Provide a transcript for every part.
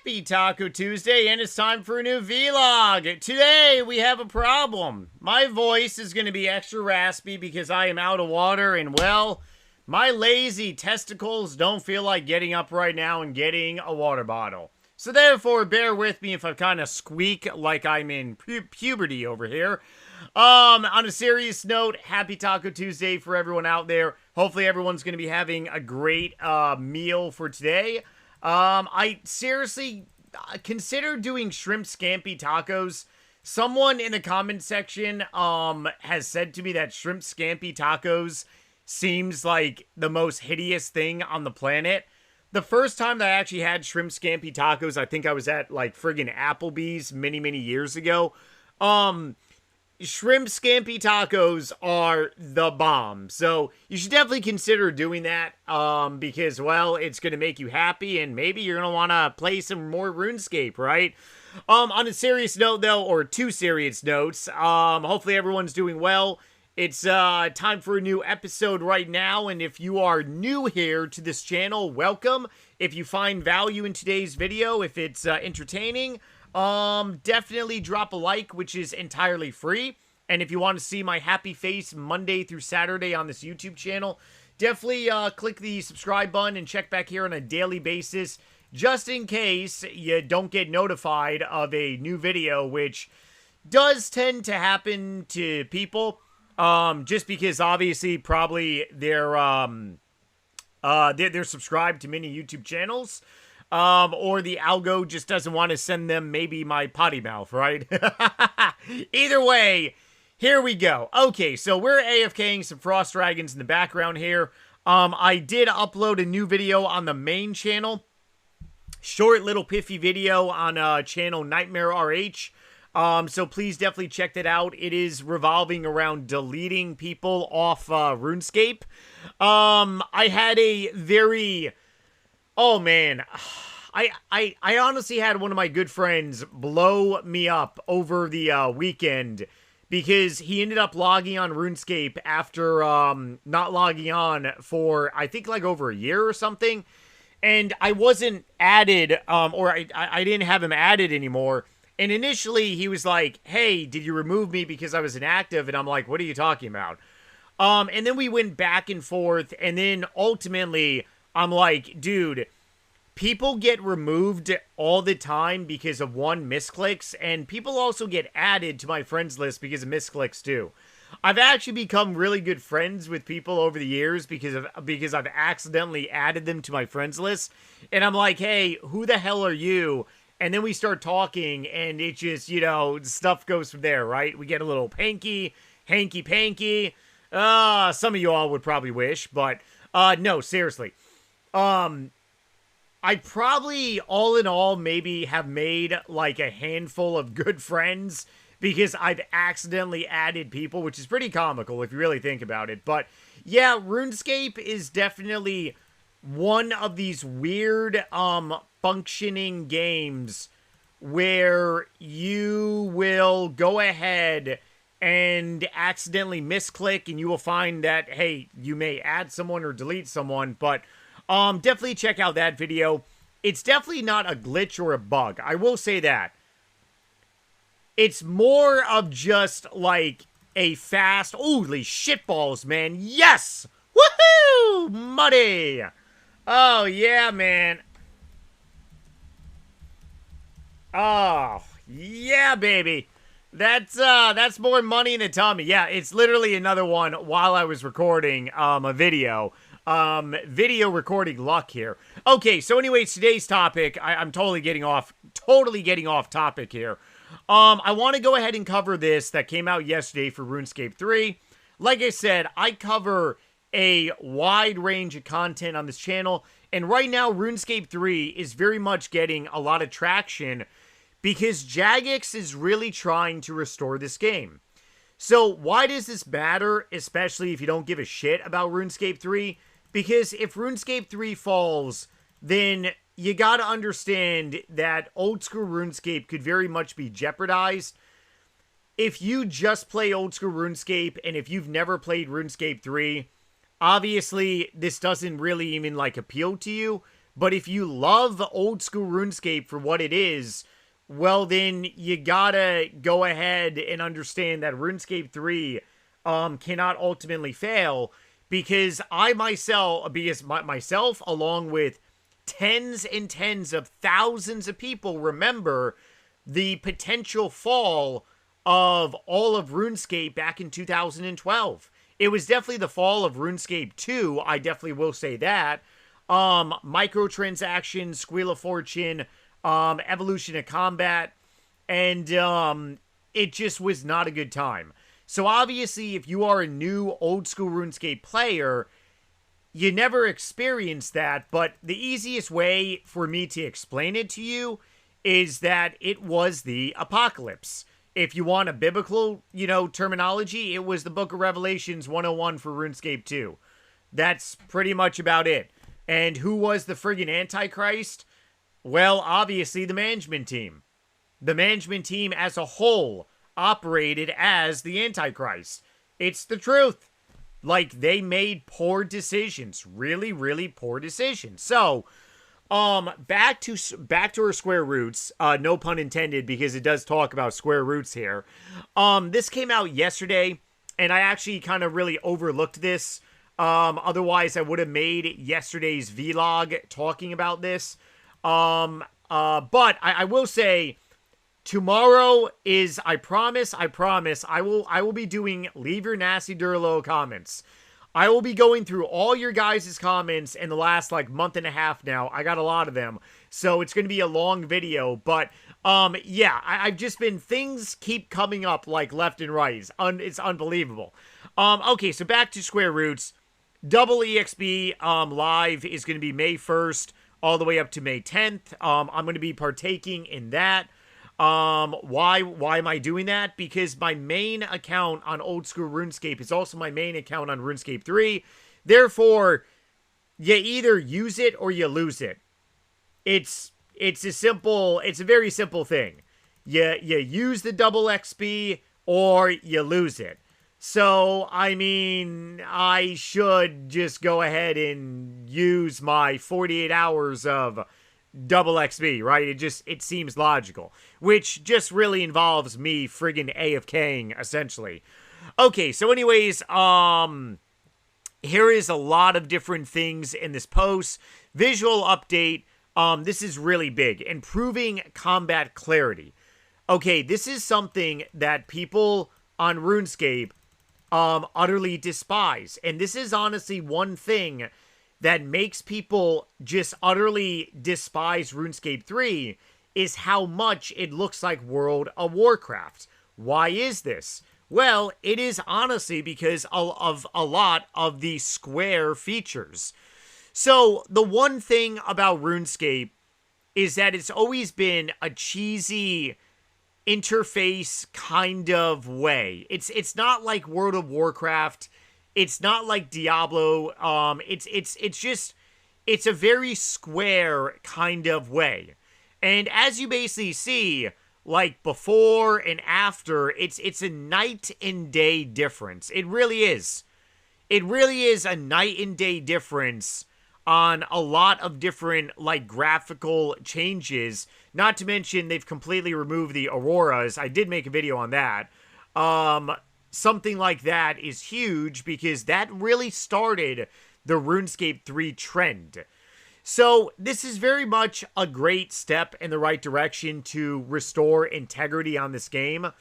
Happy Taco Tuesday, and it's time for a new vlog. Today, we have a problem. My voice is going to be extra raspy because I am out of water, and well, my lazy testicles don't feel like getting up right now and getting a water bottle. So therefore, bear with me if I kind of squeak like I'm in puberty over here. On a serious note, happy Taco Tuesday for everyone out there. Hopefully everyone's going to be having a great meal for today. I seriously consider doing shrimp scampi tacos. Someone in the comment section has said to me that shrimp scampi tacos seems like the most hideous thing on the planet. The first time that I actually had shrimp scampi tacos, I think I was at like friggin' Applebee's many years ago. Shrimp scampi tacos are the bomb. So you should definitely consider doing that because, well, it's going to make you happy and maybe you're going to want to play some more RuneScape, right? On a serious note, though, or two serious notes, hopefully everyone's doing well. It's time for a new episode right now, and if you are new here to this channel, welcome. If you find value in today's video, if it's entertaining, definitely drop a like, which is entirely free. And if you want to see my happy face Monday through Saturday on this YouTube channel, definitely click the subscribe button and check back here on a daily basis, just in case you don't get notified of a new video, which does tend to happen to people. Just because obviously probably they're subscribed to many YouTube channels, or the algo just doesn't want to send them maybe my potty mouth, right? Either way, here we go. Okay, so we're AFKing some frost dragons in the background here. I did upload a new video on the main channel, short little piffy video on channel Nightmare RH. So please definitely check that out. It is revolving around deleting people off RuneScape. I had a very... Oh, man. I honestly had one of my good friends blow me up over the weekend because he ended up logging on RuneScape after not logging on for, I think, like over a year or something. And I wasn't added, or I didn't have him added anymore. And initially, he was like, hey, did you remove me because I was inactive? And I'm like, what are you talking about? And then we went back and forth. And then ultimately, I'm like, dude, people get removed all the time because of one misclicks. And people also get added to my friends list because of misclicks too. I've actually become really good friends with people over the years because I've accidentally added them to my friends list. And I'm like, hey, who the hell are you? And then we start talking, and it just, you know, stuff goes from there, right? We get a little hanky-panky. Some of you all would probably wish, but no, seriously. I probably, all in all, maybe have made, like, a handful of good friends because I've accidentally added people, which is pretty comical if you really think about it. But, yeah, RuneScape is definitely one of these weird, functioning games where you will go ahead and accidentally misclick and you will find that, hey, you may add someone or delete someone, but definitely check out that video. It's definitely not a glitch or a bug. I will say that. It's more of just like a fast, holy shitballs, man. Yes! Woohoo! Money! Oh, yeah, man. Oh, yeah, baby. That's more money in the tummy. Yeah, it's literally another one while I was recording a video. Video recording luck here. Okay, so anyways, today's topic, I'm totally getting off topic here. I want to go ahead and cover this that came out yesterday for RuneScape 3. Like I said, I cover a wide range of content on this channel, and right now RuneScape 3 is very much getting a lot of traction because Jagex is really trying to restore this game. So why does this matter, especially if you don't give a shit about RuneScape 3? Because if RuneScape 3 falls, then you gotta understand that old school RuneScape could very much be jeopardized. If you just play old school RuneScape, and if you've never played RuneScape 3, obviously this doesn't really even like appeal to you. But if you love old school RuneScape for what it is, well, then you gotta go ahead and understand that RuneScape 3 cannot ultimately fail, because myself, along with tens and tens of thousands of people, remember the potential fall of all of RuneScape back in 2012. It was definitely the fall of RuneScape 2, I definitely will say that. Microtransactions, Squeal of Fortune, Evolution of Combat, and it just was not a good time. So obviously, if you are a new old school RuneScape player, you never experienced that, but the easiest way for me to explain it to you is that it was the apocalypse. If you want a biblical, terminology, it was the Book of Revelations 101 for RuneScape 2. That's pretty much about it. And who was the friggin' Antichrist? Well, obviously the management team. The management team as a whole operated as the Antichrist. It's the truth. Like, they made poor decisions. Really, really poor decisions. So, back to our square roots. No pun intended, because it does talk about square roots here. This came out yesterday, and I actually kind of really overlooked this. Otherwise, I would have made yesterday's vlog talking about this. But I will say, tomorrow is, I promise, I will be doing Leave Your Nasty Durlo comments. I will be going through all your guys' comments in the last, month and a half now. I got a lot of them. So it's going to be a long video. But, yeah, I've just been, things keep coming up, left and right. It's unbelievable. Okay, so back to square roots. Double EXP, live is going to be May 1st all the way up to May 10th. I'm going to be partaking in that. Why am I doing that? Because my main account on old school RuneScape is also my main account on RuneScape 3. Therefore, you either use it or you lose it. It's a very simple thing. You use the double XP or you lose it. So, I mean, I should just go ahead and use my 48 hours of double XP, right? It seems logical. Which just really involves me friggin' AFKing, essentially. Okay, so anyways, here is a lot of different things in this post. Visual update, this is really big. Improving combat clarity. Okay, this is something that people on RuneScape utterly despise. And this is honestly one thing that makes people just utterly despise RuneScape 3, is how much it looks like World of Warcraft. Why is this? Well, it is honestly because of a lot of the square features. So, the one thing about RuneScape is that it's always been a cheesy interface kind of way. It's not like World of Warcraft. It's not like Diablo. It's a very square kind of way. And as you basically see, before and after, it's a night and day difference. It really is. It really is a night and day difference on a lot of different, graphical changes. Not to mention, they've completely removed the auroras. I did make a video on that. Something like that is huge, because that really started the RuneScape 3 trend. So, this is very much a great step in the right direction to restore integrity on this game.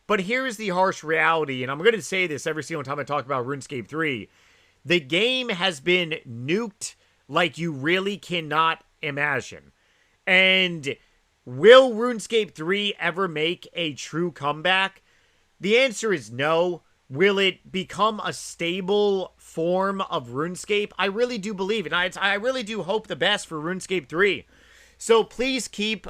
But here's the harsh reality, and I'm going to say this every single time I talk about RuneScape 3. The game has been nuked like you really cannot imagine. And will RuneScape 3 ever make a true comeback? The answer is no. Will it become a stable form of RuneScape? I really do believe it. I really do hope the best for RuneScape 3. So please keep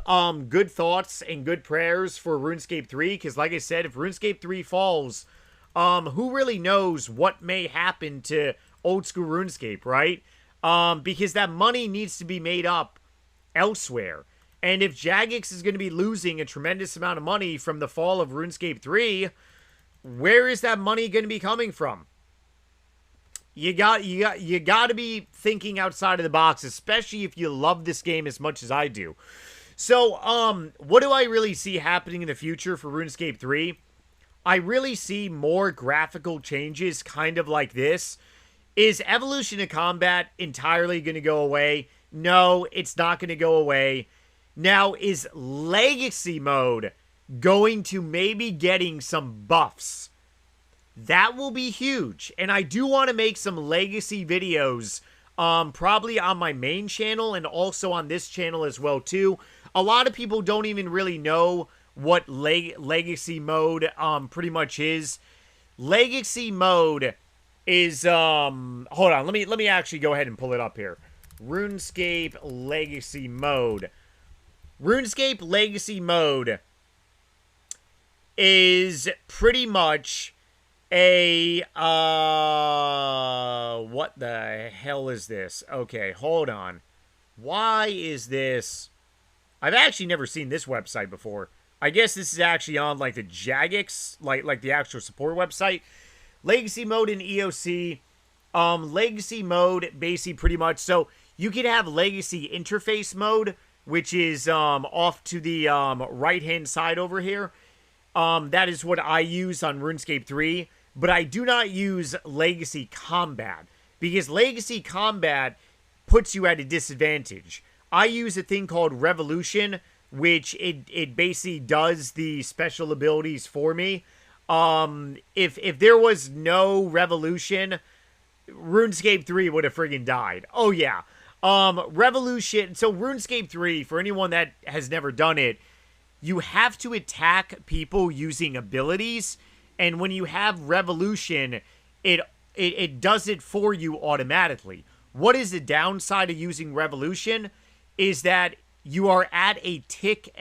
good thoughts and good prayers for RuneScape 3, because like I said, if RuneScape 3 falls, who really knows what may happen to old school RuneScape, right? Because that money needs to be made up elsewhere. And if Jagex is going to be losing a tremendous amount of money from the fall of RuneScape 3, where is that money going to be coming from? you got to be thinking outside of the box, especially if you love this game as much as I do. So, what do I really see happening in the future for RuneScape 3? I really see more graphical changes, kind of like this. Is Evolution of Combat entirely going to go away? No, it's not going to go away. Now, is Legacy Mode going to maybe getting some buffs? That will be huge. And I do want to make some Legacy videos, probably on my main channel and also on this channel as well, too. A lot of people don't even really know what Legacy Mode pretty much is. Legacy Mode is hold on, let me actually go ahead and pull it up here. RuneScape Legacy Mode. RuneScape Legacy Mode is pretty much a what the hell is this? Okay, hold on. Why is this? I've actually never seen this website before. I guess this is actually on like the Jagex, like the actual support website. Legacy Mode in EOC. Legacy Mode basically pretty much, so you could have Legacy Interface Mode, which is off to the right hand side over here. That is what I use on RuneScape 3, but I do not use Legacy Combat, because Legacy Combat puts you at a disadvantage. I use a thing called Revolution, which it basically does the special abilities for me. If there was no Revolution, RuneScape 3 would have friggin' died. Oh yeah. Revolution, so RuneScape 3, for anyone that has never done it, you have to attack people using abilities, and when you have Revolution, it does it for you automatically. What is the downside of using Revolution? Is that you are at a tick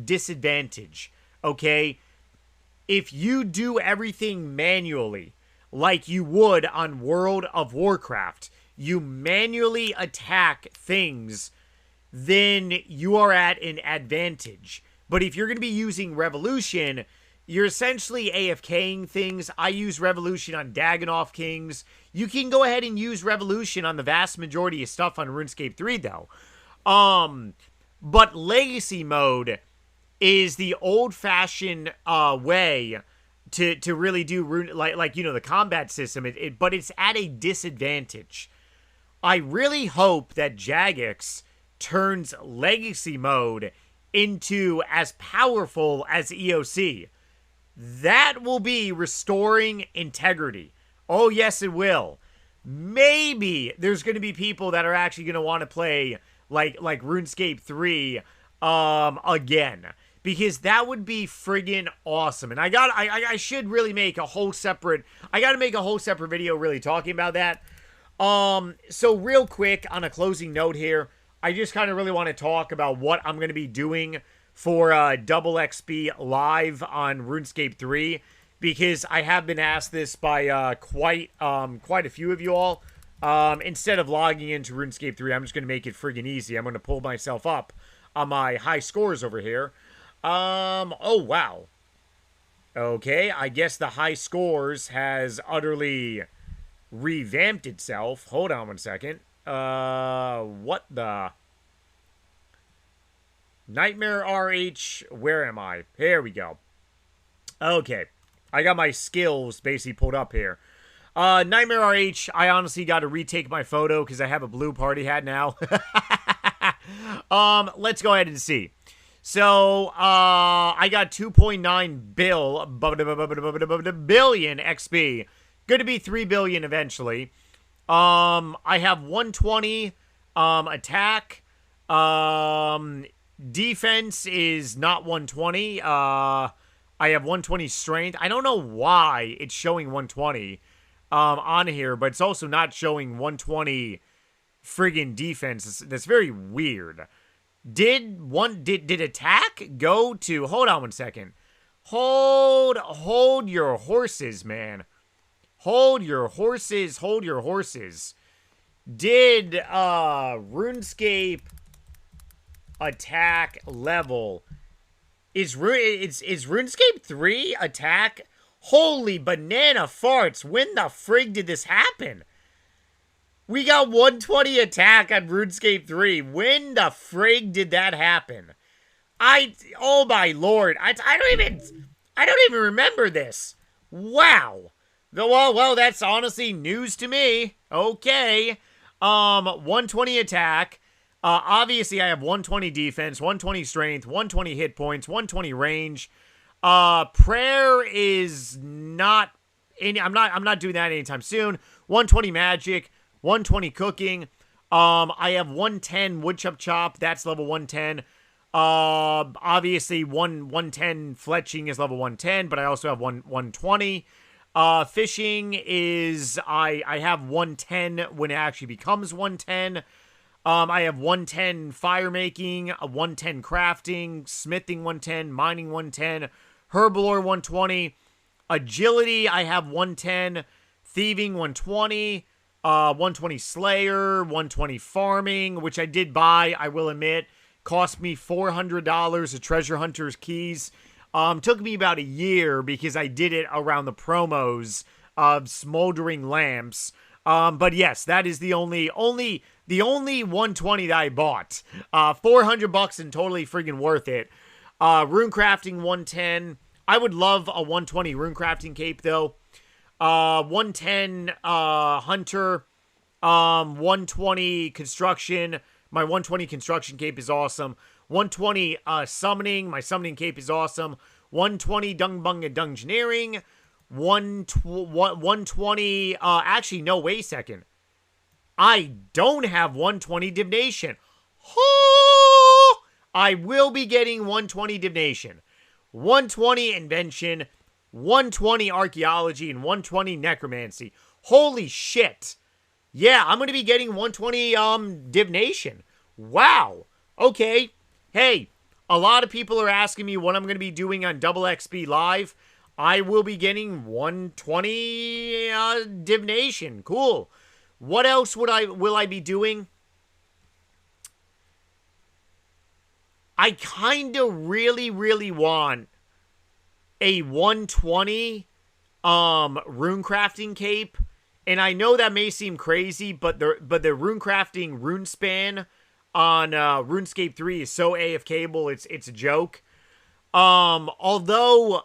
disadvantage, okay? If you do everything manually, like you would on World of Warcraft, you manually attack things, then you are at an advantage. But if you're going to be using Revolution, you're essentially AFKing things. I use Revolution on Dagannoth Kings. You can go ahead and use Revolution on the vast majority of stuff on RuneScape 3, though. But Legacy Mode is the old-fashioned way to really do like you know, the combat system, but it's at a disadvantage. I really hope that Jagex turns Legacy Mode into as powerful as EOC. That will be restoring integrity. Oh yes, it will. Maybe there's going to be people that are actually going to want to play like RuneScape 3 again, because that would be friggin' awesome. And I should really make a whole separate, I got to make a whole separate video really talking about that. So real quick, on a closing note here, I just kind of really want to talk about what I'm going to be doing for Double XP Live on RuneScape 3, because I have been asked this by quite a few of you all. Instead of logging into RuneScape 3, I'm just going to make it friggin' easy. I'm going to pull myself up on my high scores over here. Oh, wow. Okay, I guess the high scores has utterly revamped itself. Hold on one second. What the? Nightmare RH, where am I? Here we go. Okay, I got my skills basically pulled up here. Nightmare RH, I honestly got to retake my photo because I have a blue party hat now. Let's go ahead and see. So, I got 2.9 billion XP. Going to be 3 billion eventually. I have 120 attack. Defense is not 120. I have 120 strength. I don't know why it's showing 120 on here, but it's also not showing 120 friggin' defense. That's very weird. Did attack go to, hold on one second. Hold your horses, man. Hold your horses, hold your horses. Did RuneScape attack level is RuneScape 3 attack? Holy banana farts, when the frig did this happen? We got 120 attack on RuneScape 3. When the frig did that happen? Oh my lord. I don't even remember this. Wow. Well, that's honestly news to me. Okay. 120 attack. Obviously I have 120 defense, 120 strength, 120 hit points, 120 range. Prayer is not I'm not doing that anytime soon. 120 magic, 120 cooking. I have 110 wood chop. That's level 110. Obviously 110 fletching is level 110, but I also have 120. Fishing is I have 110 when it actually becomes 110. I have 110 fire making, 110 crafting, smithing 110, mining 110, herblore 120, agility I have 110, thieving 120, 120 slayer, 120 farming, which I did buy, I will admit, cost me $400 of treasure hunter's keys. Took me about a year because I did it around the promos of smoldering lamps. But yes, that is the only 120 that I bought. $400 and totally freaking worth it. Rune crafting 110. I would love a 120 rune crafting cape though. 110 hunter. 120 construction. My 120 construction cape is awesome. 120 summoning. My summoning cape is awesome. 120 dungeoneering. 120 actually no, wait a second. I don't have 120 divination. Oh, I will be getting 120 divination, 120 invention, 120 archaeology, and 120 necromancy. Holy shit. Yeah, I'm going to be getting 120 divination. Wow. Okay. Hey, a lot of people are asking me what I'm going to be doing on Double XP Live. I will be getting 120 divination. Cool. What else will I be doing? I kind of really want a 120 rune crafting cape. And I know that may seem crazy, but the rune crafting rune span on RuneScape 3 is so AFKable, it's a joke. Although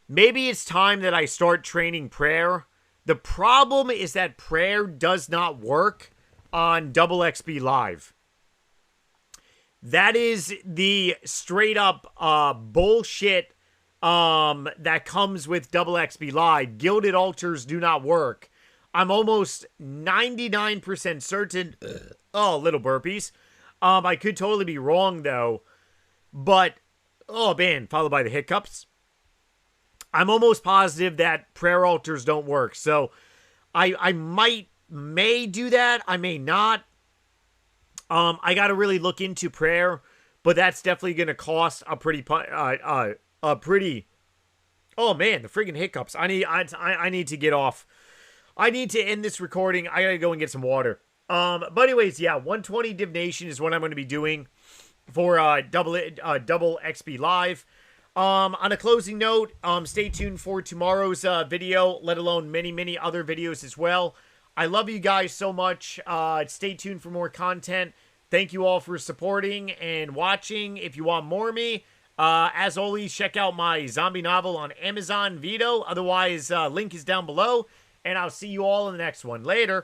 maybe it's time that I start training prayer. The problem is that prayer does not work on Double XP Live. That is the straight up bullshit that comes with Double XP Live. Gilded altars do not work. I'm almost 99% certain. Oh, little burpees. I could totally be wrong though. But, oh man, followed by the hiccups. I'm almost positive that prayer altars don't work. So, I may do that. I may not. I got to really look into prayer, but that's definitely going to cost a pretty. Oh man, the freaking hiccups. I need to get off. I need to end this recording. I gotta go and get some water. But anyways, yeah, 120 divination is what I'm going to be doing for double XP Live. On a closing note, stay tuned for tomorrow's video, let alone many other videos as well. I love you guys so much. Stay tuned for more content. Thank you all for supporting and watching. If you want more of me, as always, check out my zombie novel on Amazon Vito. Otherwise, link is down below. And I'll see you all in the next one. Later.